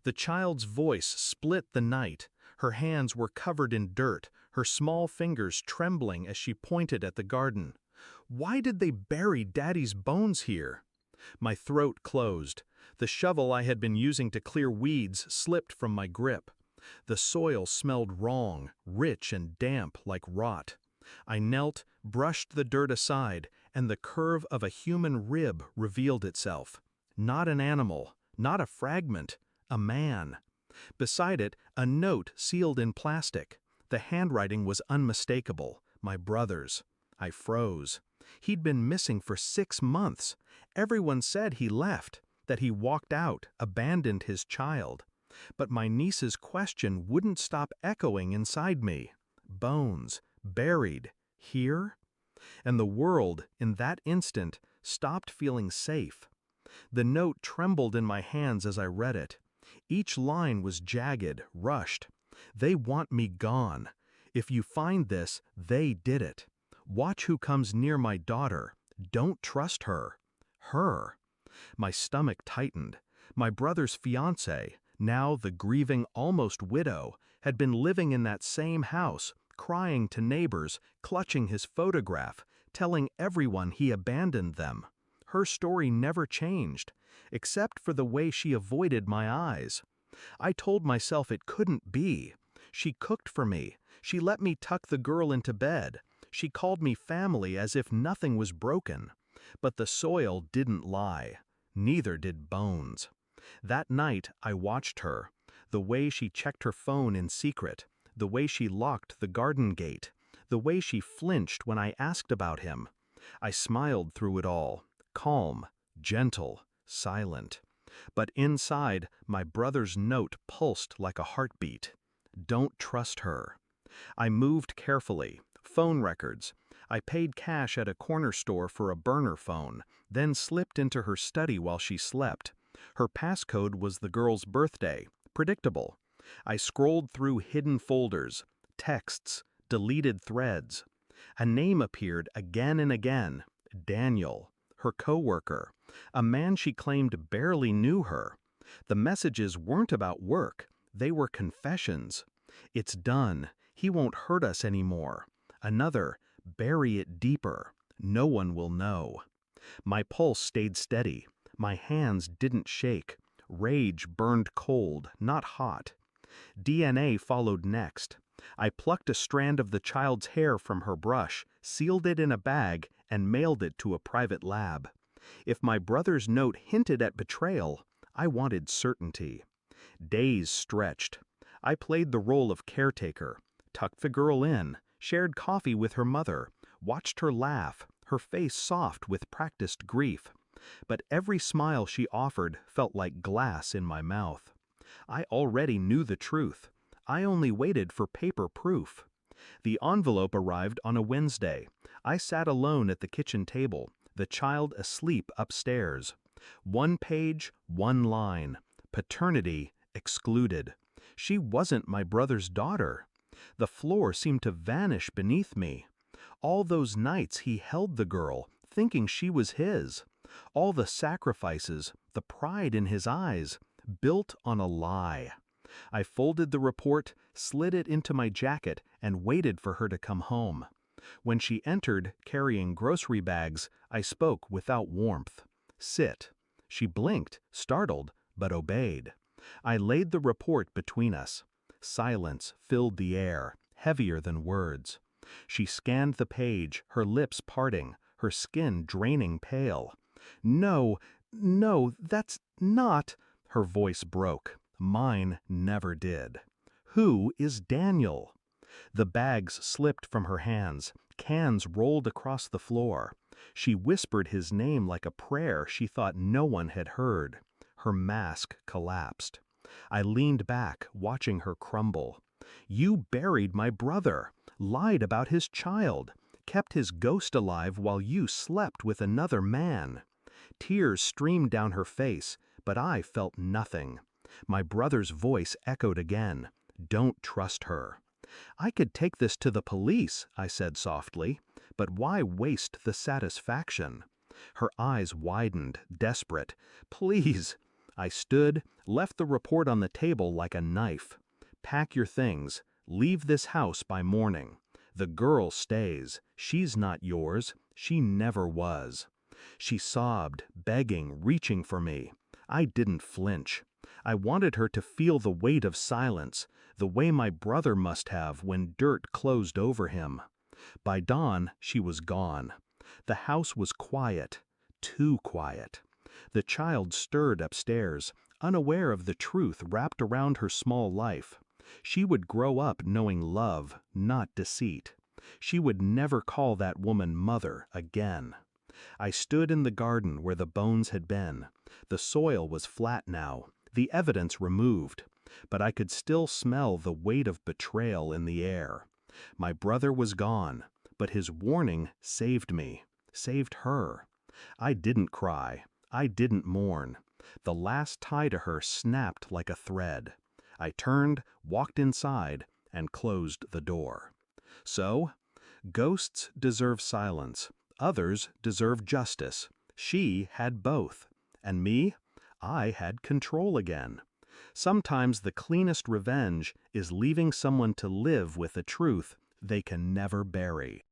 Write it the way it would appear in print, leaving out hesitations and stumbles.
The child's voice split the night. Her hands were covered in dirt, her small fingers trembling as she pointed at the garden. Why did they bury Daddy's bones here? My throat closed. The shovel I had been using to clear weeds slipped from my grip. The soil smelled wrong, rich and damp like rot. I knelt, brushed the dirt aside, and the curve of a human rib revealed itself. Not an animal, not a fragment, a man. Beside it, a note sealed in plastic. The handwriting was unmistakable, my brother's. I froze. He'd been missing for 6 months. Everyone said he left, that he walked out, abandoned his child. But my niece's question wouldn't stop echoing inside me. Bones, buried, here? And the world, in that instant, stopped feeling safe. The note trembled in my hands as I read it. Each line was jagged, rushed. They want me gone. If you find this, they did it. Watch who comes near my daughter. Don't trust her. Her. My stomach tightened. My brother's fiancée, now the grieving almost widow, had been living in that same house, crying to neighbors, clutching his photograph, telling everyone he abandoned them. Her story never changed, except for the way she avoided my eyes. I told myself it couldn't be. She cooked for me. She let me tuck the girl into bed. She called me family as if nothing was broken. But the soil didn't lie. Neither did bones. That night I watched her, the way she checked her phone in secret, the way she locked the garden gate, the way she flinched when I asked about him. I smiled through it all, calm, gentle, silent. But inside, my brother's note pulsed like a heartbeat. Don't trust her. I moved carefully. Phone records. I paid cash at a corner store for a burner phone, then slipped into her study while she slept. Her passcode was the girl's birthday. Predictable. I scrolled through hidden folders, texts, deleted threads. A name appeared again and again. Daniel, her coworker, a man she claimed barely knew her. The messages weren't about work. They were confessions. It's done. He won't hurt us anymore. Another, bury it deeper. No one will know. My pulse stayed steady. My hands didn't shake. Rage burned cold, not hot. DNA followed next. I plucked a strand of the child's hair from her brush, sealed it in a bag, and mailed it to a private lab. If my brother's note hinted at betrayal, I wanted certainty. Days stretched. I played the role of caretaker, tucked the girl in, shared coffee with her mother, watched her laugh, her face soft with practiced grief. But every smile she offered felt like glass in my mouth. I already knew the truth. I only waited for paper proof. The envelope arrived on a Wednesday. I sat alone at the kitchen table, the child asleep upstairs. 1 page, 1 line. Paternity excluded. She wasn't my brother's daughter. The floor seemed to vanish beneath me. All those nights he held the girl, thinking she was his. All the sacrifices, the pride in his eyes, built on a lie. I folded the report, slid it into my jacket, and waited for her to come home. When she entered, carrying grocery bags, I spoke without warmth. Sit. She blinked, startled, but obeyed. I laid the report between us. Silence filled the air, heavier than words. She scanned the page, her lips parting, her skin draining pale. No, that's not. Her voice broke. Mine never did. Who is Daniel? The bags slipped from her hands. Cans rolled across the floor. She whispered his name like a prayer she thought no one had heard. Her mask collapsed. I leaned back, watching her crumble. You buried my brother, lied about his child, kept his ghost alive while you slept with another man. Tears streamed down her face, but I felt nothing. My brother's voice echoed again. Don't trust her. I could take this to the police, I said softly, but why waste the satisfaction? Her eyes widened, desperate. Please. I stood, left the report on the table like a knife. Pack your things. Leave this house by morning. The girl stays. She's not yours. She never was. She sobbed, begging, reaching for me. I didn't flinch. I wanted her to feel the weight of silence, the way my brother must have when dirt closed over him. By dawn, she was gone. The house was quiet, too quiet. The child stirred upstairs, unaware of the truth wrapped around her small life. She would grow up knowing love, not deceit. She would never call that woman mother again. I stood in the garden where the bones had been. The soil was flat now, the evidence removed, but I could still smell the weight of betrayal in the air. My brother was gone, but his warning saved me, saved her. I didn't cry. I didn't mourn. The last tie to her snapped like a thread. I turned, walked inside, and closed the door. So, ghosts deserve silence. Others deserve justice. She had both. And me? I had control again. Sometimes the cleanest revenge is leaving someone to live with a truth they can never bury.